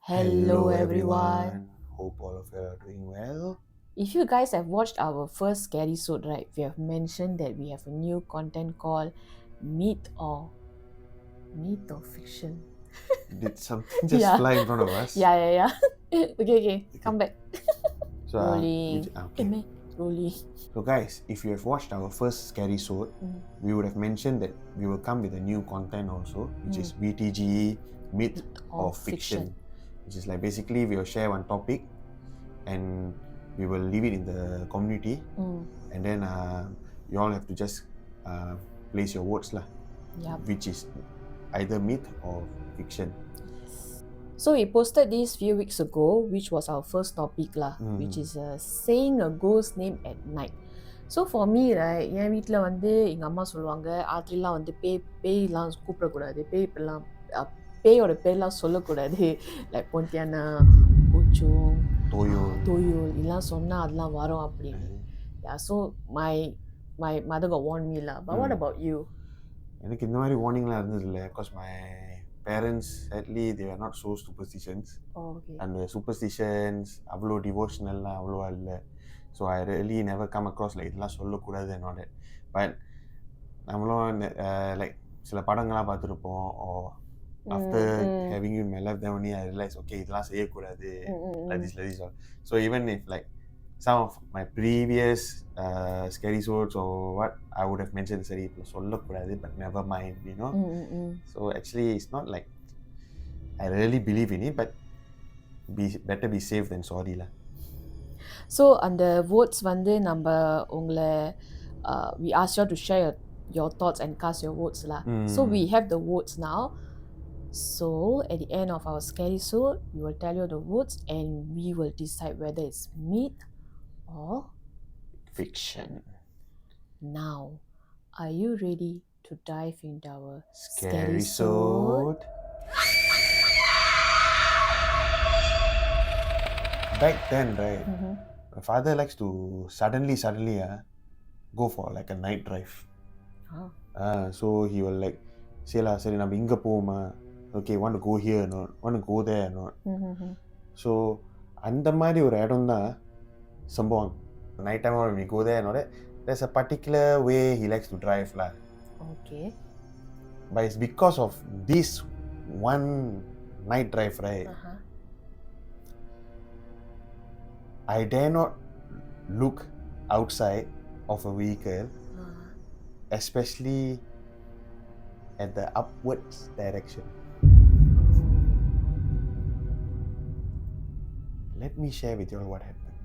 Hello everyone. Hope all of you are doing well. If you guys have watched our first scary sode, right, we have mentioned that we have a new content called myth or fiction. Did something just fly in front of us? Yeah. okay, come back. So, Rolling. okay. Rolling. So guys, if you have watched our first scary sode, we would have mentioned that we will come with a new content also, which is VTGE, myth or fiction. Which is like basically we will share one topic and we will leave it in the community, and then you all have to just place your votes lah, which is either myth or fiction. So we posted this few weeks ago, which was our first topic lah, which is saying a ghost name at night. So for me, right, என் வீட்டில் வந்து எங்கள் அம்மா சொல்லுவாங்க ராத்திரிலாம் வந்து பேய்லாம் கூப்பிடக்கூடாது, பேயோட பேர்லாம் சொல்லக்கூடாது, like பொந்தியானா, பூச்சும், தோயுல் இதெல்லாம் சொன்னா அதெல்லாம் வரும் அப்படின்னு. Yeah, so my mother got warned me lah. But what about you? எனக்கு இந்த மாதிரி வார்னிங்லாம் இருந்தது இல்லை, because my parents sadly they are not so superstitions. And the superstitions அவ்வளோ டிவோஷனல்லாம் அவ்வளோவா இல்லை. So I really never come across like இதெல்லாம் சொல்லக்கூடாது and all that. But நம்மளும் like சில படங்கள்லாம் பார்த்துருப்போம், or after having you in my life, then only I realized, okay, இதெல்லாம் செய்யக்கூடாது, like this all. So even if like some of my previous scary swords or what, I would have mentioned சரி இப்போ சொல்லக்கூடாது, but never mind, you know. So actually it's not like I really believe in it, but better be safe than sorry lah. So அந்த votes வந்து நம்ம உங்களை we ask you to share your thoughts and cast your votes lah. So we have the votes now. So at the end of our scary sword, we will tell you the votes and we will decide whether it's myth or fiction. Now, are you ready to dive into our scary sword? Back then, right, my father likes to suddenly go for like a night drive. So he will like say lah, சரி நம்ம இங்க போமா, okay, want to go here or not, want to go there or not. So அந்த மாதிரி ஒரு இடம் தான் Sembawang. Night time when we go there and all that, there's a particular way he likes to drive lah. Okay. But it's because of this one night drive, right? I dare not look outside of a vehicle, especially at the upwards direction. Let me share with you all what happened.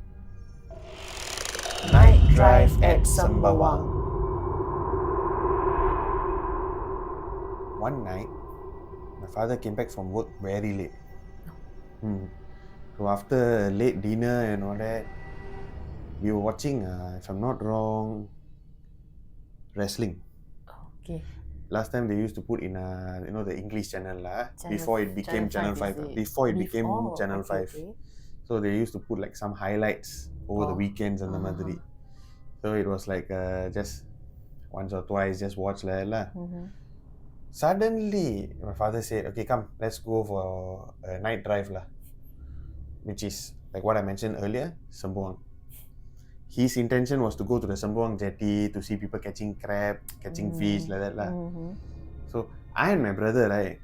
Night drive at Sembawang. One night, my father came back from work very late. So after a late dinner and all that, we were watching, if I'm not wrong, wrestling. Okay. Last time they used to put in the English channel lah, before it became Channel 5. Before it became Channel 5. Okay. So they used to put like some highlights over the weekends and the madri. So it was like just once or twice, just watch lah. Suddenly, my father said, okay, come, let's go for a night drive lah, which is like what I mentioned earlier, Sembawang. His intention was to go to the Sembawang jetty to see people catching crab, catching fish, like that lah. So I and my brother, right,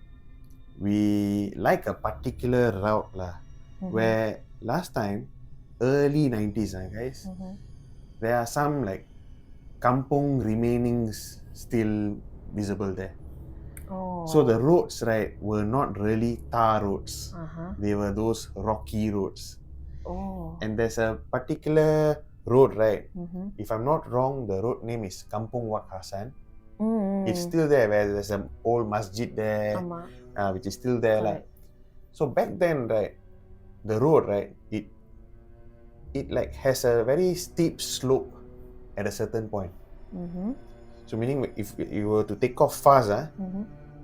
we like a particular route lah, where last time, early 90s, guys, there are some like kampung remainings still visible there. So the roads, right, were not really tar roads. They were those rocky roads. And there's a particular road, right? If I'm not wrong, the road name is Kampung Wak Hassan. It's still there, where there's an old masjid there, which is still there lah. So back then, right, the road, right, it like has a very steep slope at a certain point. So meaning if you were to take off fast,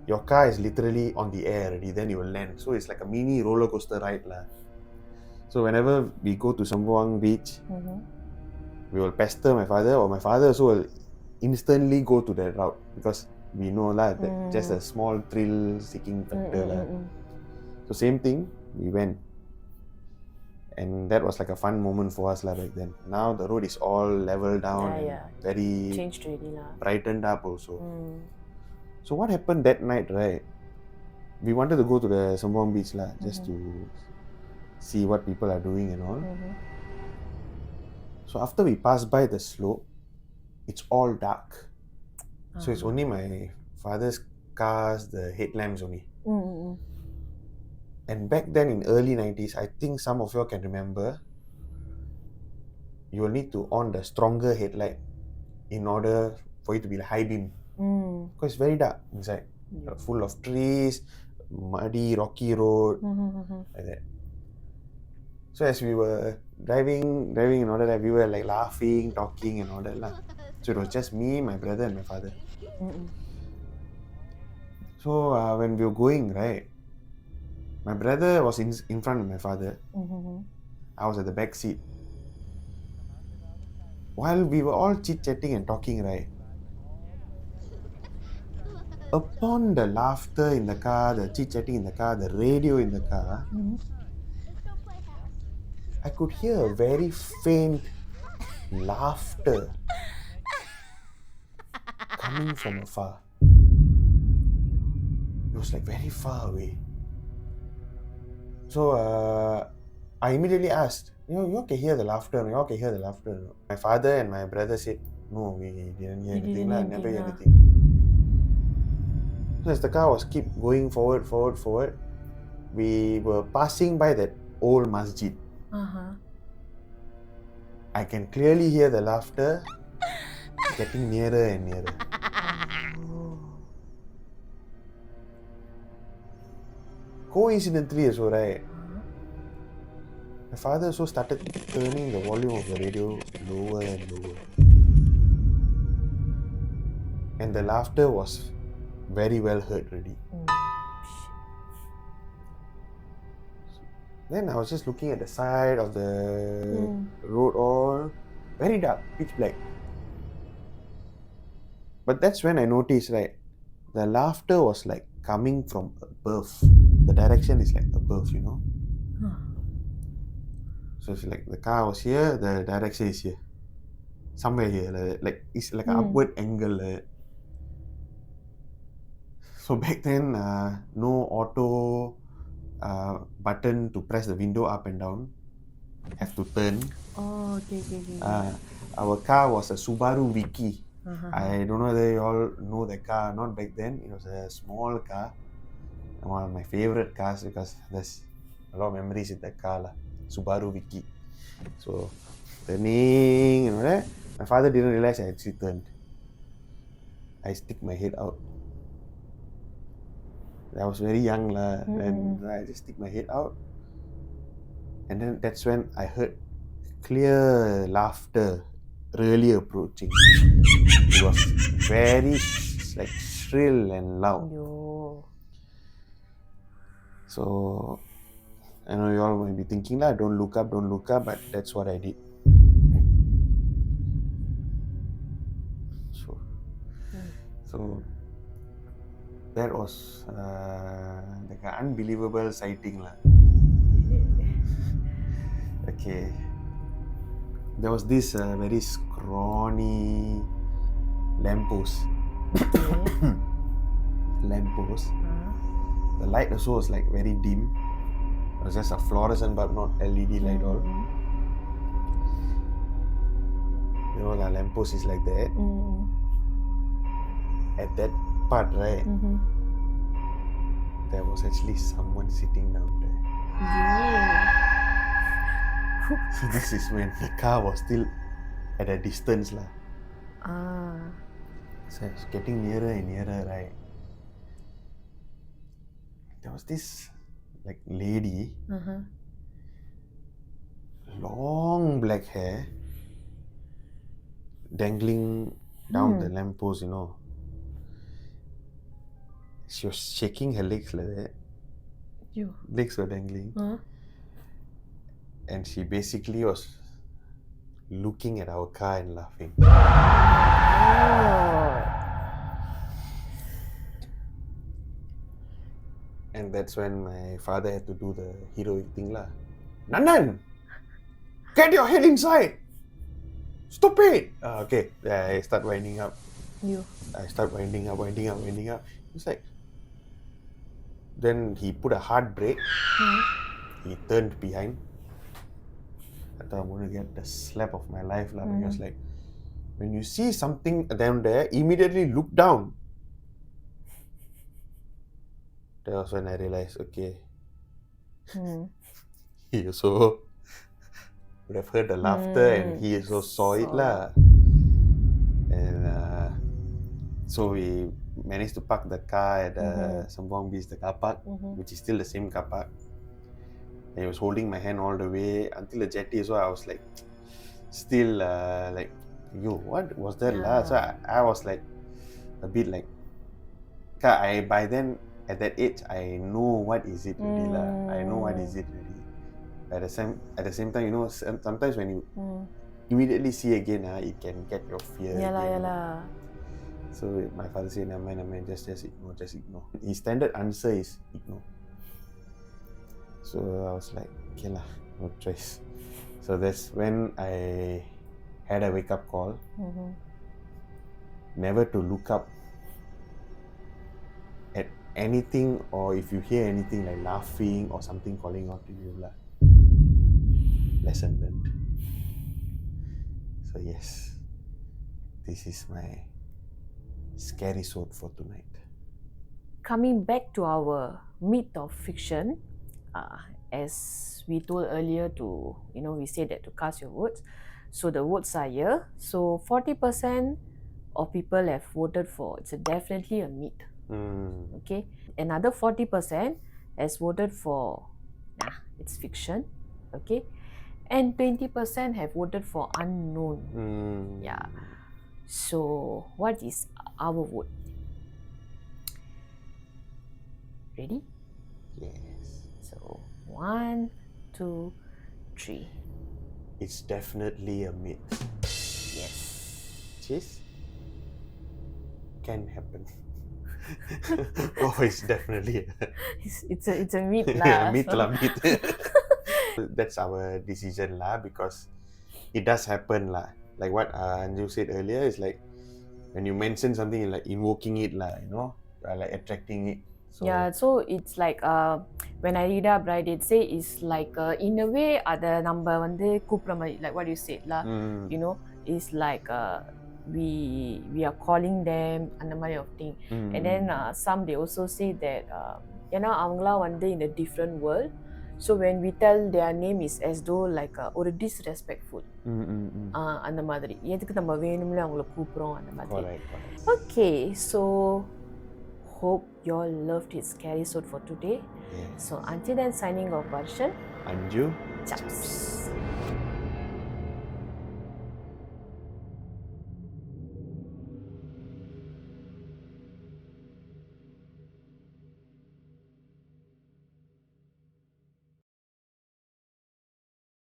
your car is literally on the air already, then you will land. So it's like a mini roller coaster ride lah. So whenever we go to Sembawang beach, we will pester my father, or my father also will instantly go to that route, because we know lah that just a small thrill seeking factor lah. So same thing, we went. And that was like a fun moment for us back then. Now the road is all leveled down and very changed already lah. brightened up also. So what happened that night, right? We wanted to go to the Sembawang beach lah, just to see what people are doing and all. So after we passed by the slope, it's all dark. So it's only my father's cars, the headlamps only. And back then in early 90s, I think some of you can remember, you will need to on the stronger headlight in order for it to be like high beam. Because it's very dark inside. Full of trees, muddy, rocky road, like that. So as we were driving and all that, we were like laughing, talking and all that lah. So it was just me, my brother and my father. So when we were going, right, my brother was in front of my father. I was at the back seat. While we were all chit-chatting and talking, right, upon the laughter in the car, the chit-chatting in the car, the radio in the car, I could hear a very faint laughter coming from afar. It was like very far away. So I immediately asked, you can hear the laughter, you can hear the laughter. My father and my brother said, no, we didn't hear anything, never hear anything. So as the car was keep going forward, we were passing by that old masjid. I can clearly hear the laughter getting nearer and nearer. Coincidentally, so right, my father also started turning the volume of the radio lower and lower. And the laughter was very well heard already. Then I was just looking at the side of the road, all very dark, pitch black. But that's when I noticed, right, the laughter was like coming from above. The direction is like above, So it's like the car was here, the direction is here. Somewhere here, like it's like an upward angle. So back then, no auto button to press the window up and down. Have to turn. Oh, okay. Our car was a Subaru Vicky. I don't know whether you all know the car. Not back then. It was a small car. One of my favorite cars because there's a lot of memories with that car lah. Subaru Vicky. So turning and all that. My father didn't realize I actually turned. I stick my head out. I was very young lah, and I just stick my head out. And then that's when I heard clear laughter really approaching. It was very like shrill and loud. So I know you all might be thinking lah, don't look up, but that's what I did. So that was like an unbelievable sighting lah. Okay. There was this very scrawny lamppost. The light also was like very dim. It was just a fluorescent bulb, not LED light all. You know, the lamppost is like that. At that part, right, there was actually someone sitting down there. So this is when the car was still at a distance lah. So it's getting nearer and nearer, right? There was this like lady, long black hair, dangling down the lamppost, She was shaking her legs like that. Legs were dangling. And she basically was looking at our car and laughing. And that's when my father had to do the heroic thing lah. Nandan, get your head inside. Stop it. Okay, yeah, I start winding up. I start winding up. It's like, then he put a hard brake. He turned behind. I thought I'm going to get the slap of my life lah. But he was like, when you see something down there, immediately look down. That was when I realized, okay, he also would have heard the laughter and he also saw it lah. And so we managed to park the car at Sembawang Beach, the car park, which is still the same car park. And he was holding my hand all the way until the jetty. So I was like, still like, yo, what was that lah? So I was like a bit like, by then at that age I know what is it really lah. I know what is it really. At the same time, you know, sometimes when you immediately see again, it can get your fear again. So my father said, never mind, just ignore. His standard answer is ignore. So I was like, okay lah, no choice. So that's when I had a wake-up call. Never to look up at anything, or if you hear anything like laughing or something calling out to you lah. Lesson learned. So yes, this is my scary sword for tonight. Coming back to our myth of fiction, as we told earlier, we said that to cast your votes. So the votes are here. So 40% of people have voted for. It's definitely a myth. Okay. Another 40% has voted for, it's fiction. Okay. And 20% have voted for unknown. Yeah. So what is our vote? Ready? Yes. So 1, 2, 3. It's definitely a myth. Yes. Cheese? Can happen. Oh, it's definitely it's a myth lah. Myth. That's our decision lah, because it does happen lah. Like what Anju said earlier, is like when you mention something, like invoking it lah, you know, like attracting it. So, yeah, so it's like when I read up, right, it say it's like in a way ada number வந்து கூப்பிடுற மாதிரி, like what you said lah, you know, it's like we are calling them அந்த மாதிரி of thing. And then some they also say that ஏன்னா அவங்களாம் வந்து in a different world, so when we tell their name is as though like ஒரு disrespectful அந்த மாதிரி, எதுக்கு நம்ம வேணும்னே அவங்கள கூப்பிடுறோம் அந்த மாதிரி. correct. Okay, so hope you all loved his scary episode for today. Yes. So until then, signing off, Varshan. Anju. Chaps.